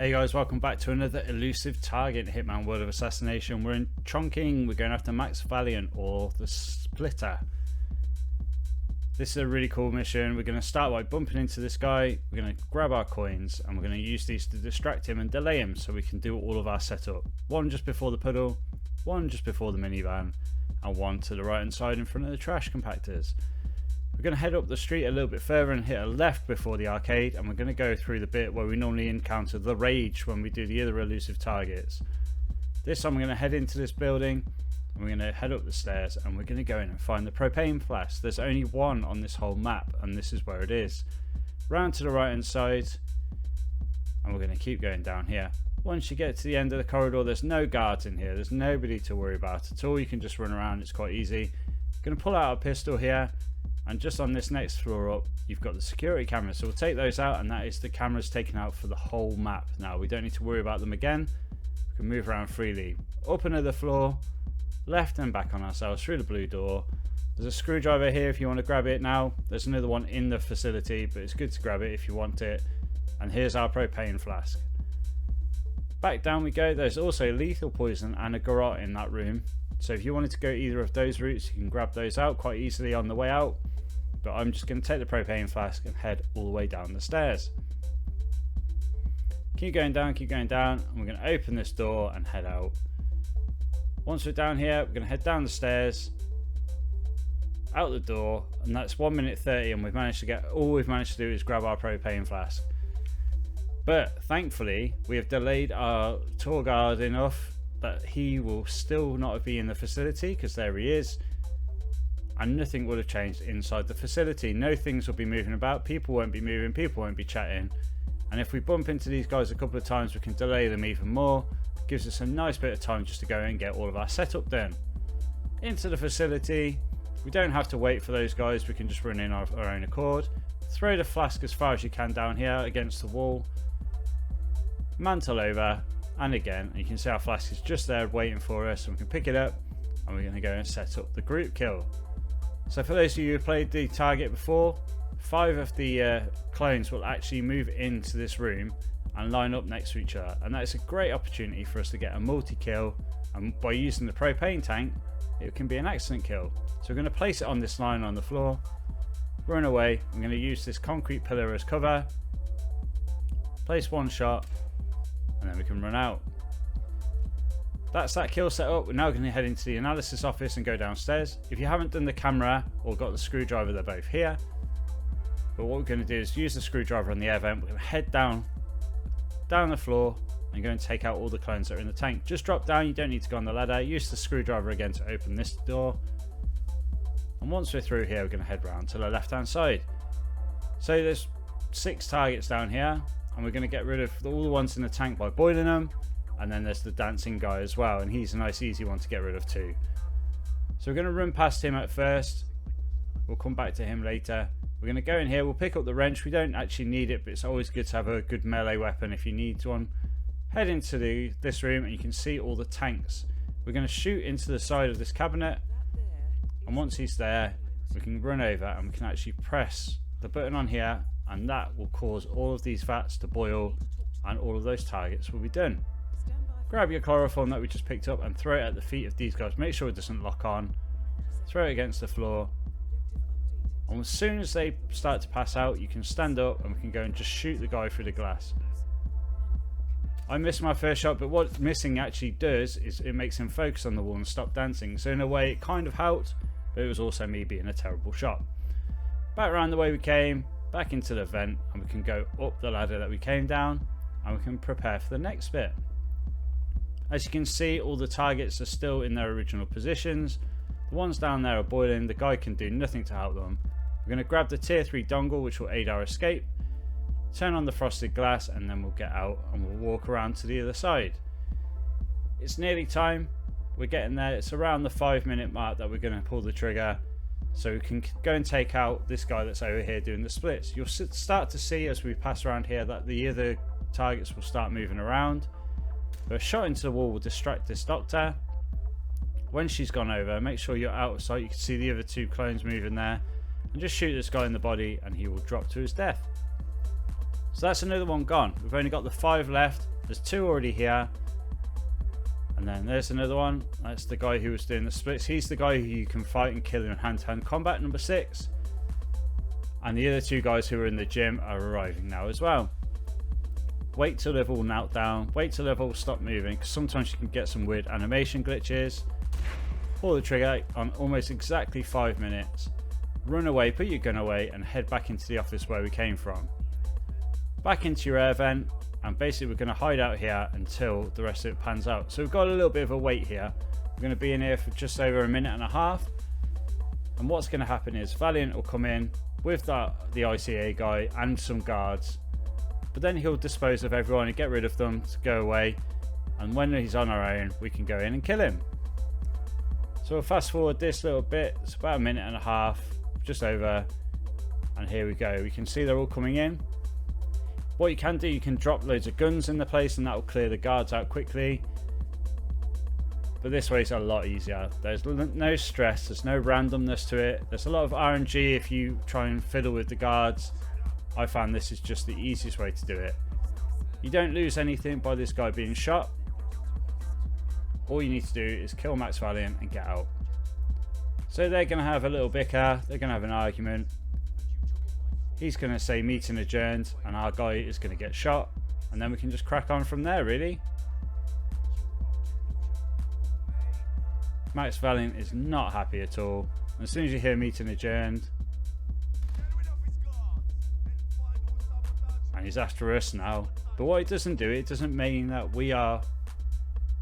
Hey guys, welcome back to another Elusive Target Hitman World of Assassination. We're in Chongqing. We're going after Max Valliant, or the Splitter. This is a really cool mission. We're going to start by bumping into this guy. We're going to grab our coins and we're going to use these to distract him and delay him so we can do all of our setup. One just before the puddle, one just before the minivan, and one to the right hand side in front of the trash compactors. We're going to head up the street a little bit further and hit a left before the arcade, and we're going to go through the bit where we normally encounter the rage when we do the other elusive targets. This time we're going to head into this building and we're going to head up the stairs and we're going to go in and find the propane flask. There's only one on this whole map and this is where it is. Round to the right hand side and we're going to keep going down here. Once you get to the end of the corridor, there's no guards in here. There's nobody to worry about at all. You can just run around. It's quite easy. Going to pull out a pistol here. And just on this next floor up, you've got the security cameras. So we'll take those out, and that is the cameras taken out for the whole map. Now, we don't need to worry about them again. We can move around freely. Up another floor, left and back on ourselves through the blue door. There's a screwdriver here if you want to grab it now. There's another one in the facility, but it's good to grab it if you want it. And here's our propane flask. Back down we go. There's also lethal poison and a garrote in that room. So if you wanted to go either of those routes, you can grab those out quite easily on the way out. But I'm just going to take the propane flask and head all the way down the stairs. Keep going down, and we're going to open this door and head out. Once we're down here, we're going to head down the stairs, out the door, and that's 1 minute 30, and all we've managed to do is grab our propane flask. But thankfully, we have delayed our tour guard enough that he will still not be in the facility, because there he is. And nothing would have changed inside the facility. No things will be moving about. People won't be moving. People won't be chatting. And if we bump into these guys a couple of times, we can delay them even more. It gives us a nice bit of time just to go and get all of our setup done. Into the facility. We don't have to wait for those guys. We can just run in our own accord. Throw the flask as far as you can down here against the wall. Mantle over. And again, you can see our flask is just there waiting for us. And we can pick it up. And we're going to go and set up the group kill. So for those of you who played the target before, 5 of the clones will actually move into this room and line up next to each other, and that is a great opportunity for us to get a multi-kill, and by using the propane tank it can be an excellent kill. So we're going to place it on this line on the floor, run away. I'm going to use this concrete pillar as cover, place one shot, and then we can run out. That's that kill set up. We're now going to head into the analysis office and go downstairs. If you haven't done the camera or got the screwdriver, they're both here. But what we're going to do is use the screwdriver on the air vent. We're going to head down the floor and go and take out all the clones that are in the tank. Just drop down, you don't need to go on the ladder. Use the screwdriver again to open this door. And once we're through here, we're going to head round to the left hand side. So there's 6 targets down here, and we're going to get rid of all the ones in the tank by boiling them. And then there's the dancing guy as well, and he's a nice easy one to get rid of too. So we're going to run past him at first. We'll come back to him later. We're going to go in here, we'll pick up the wrench. We don't actually need it, but it's always good to have a good melee weapon if you need one. Head into this room and you can see all the tanks. We're going to shoot into the side of this cabinet, and once he's there we can run over and we can actually press the button on here, and that will cause all of these vats to boil and all of those targets will be done. Grab your chloroform that we just picked up and throw it at the feet of these guys. Make sure it doesn't lock on. Throw it against the floor. And as soon as they start to pass out, you can stand up and we can go and just shoot the guy through the glass. I missed my first shot, but what missing actually does is it makes him focus on the wall and stop dancing. So in a way it kind of helped, but it was also me being a terrible shot. Back around the way we came, back into the vent, and we can go up the ladder that we came down, and we can prepare for the next bit. As you can see, all the targets are still in their original positions. The ones down there are boiling. The guy can do nothing to help them. We're going to grab the tier 3 dongle, which will aid our escape. Turn on the frosted glass, and then we'll get out and we'll walk around to the other side. It's nearly time. We're getting there. It's around the 5-minute mark that we're going to pull the trigger. So we can go and take out this guy that's over here doing the splits. You'll start to see as we pass around here that the other targets will start moving around. A shot into the wall will distract this doctor. When she's gone over, make sure you're out of sight. You can see the other 2 clones moving there. And just shoot this guy in the body and he will drop to his death. So that's another one gone. We've only got the 5 left. There's 2 already here. And then there's another one. That's the guy who was doing the splits. He's the guy who you can fight and kill in hand-to-hand combat, number 6. And the other 2 guys who are in the gym are arriving now as well. Wait till they've all knelt down. Wait till they've all stopped moving, because sometimes you can get some weird animation glitches. Pull the trigger on almost exactly 5 minutes. Run away, put your gun away, and head back into the office where we came from. Back into your air vent, and basically we're going to hide out here until the rest of it pans out. So we've got a little bit of a wait here. We're going to be in here for just over a minute and a half. And what's going to happen is Valliant will come in with the ICA guy and some guards. But then he'll dispose of everyone and get rid of them to go away. And when he's on our own, we can go in and kill him. So we'll fast forward this little bit. It's about a minute and a half, just over. And here we go. We can see they're all coming in. What you can do, you can drop loads of guns in the place and that will clear the guards out quickly. But this way it's a lot easier. There's no stress, there's no randomness to it. There's a lot of RNG if you try and fiddle with the guards. I found this is just the easiest way to do it. You don't lose anything by this guy being shot. All you need to do is kill Max Valliant and get out. So they're going to have a little bicker, they're going to have an argument. He's going to say meeting adjourned and our guy is going to get shot. And then we can just crack on from there, really. Max Valliant is not happy at all. And as soon as you hear meeting adjourned, and he's after us now. But what it doesn't do, it doesn't mean that we are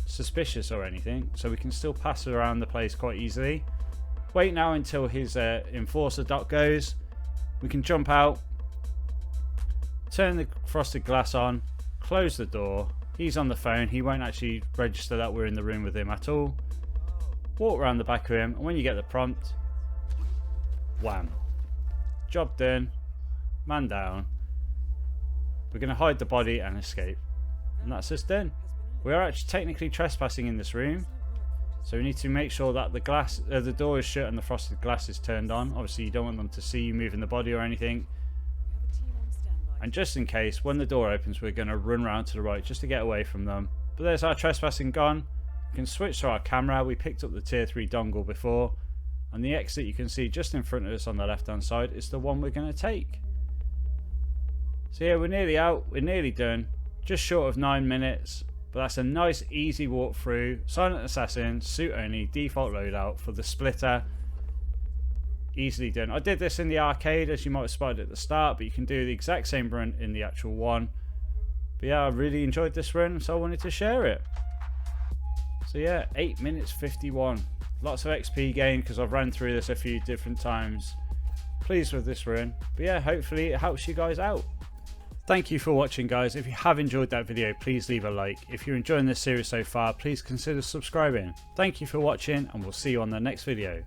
suspicious or anything. So we can still pass around the place quite easily. Wait now until his enforcer dot goes. We can jump out, turn the frosted glass on, close the door. He's on the phone. He won't actually register that we're in the room with him at all. Walk around the back of him, and when you get the prompt, wham. Job done. Man down. We're going to hide the body and escape. And that's us done. We are actually technically trespassing in this room. So we need to make sure that the door is shut and the frosted glass is turned on. Obviously you don't want them to see you moving the body or anything. And just in case, when the door opens, we're going to run around to the right just to get away from them. But there's our trespassing gone. We can switch to our camera. We picked up the tier 3 dongle before. And the exit you can see just in front of us on the left hand side is the one we're going to take. So yeah, we're nearly out. We're nearly done. Just short of 9 minutes. But that's a nice easy walkthrough. Silent Assassin, suit only, default loadout for the splitter. Easily done. I did this in the arcade, as you might have spotted at the start, but you can do the exact same run in the actual one. But yeah, I really enjoyed this run, so I wanted to share it. So yeah, 8 minutes 51. Lots of XP gained because I've ran through this a few different times. Pleased with this run. But yeah, hopefully it helps you guys out. Thank you for watching, guys. If you have enjoyed that video, please leave a like. If you're enjoying this series so far, please consider subscribing. Thank you for watching, and we'll see you on the next video.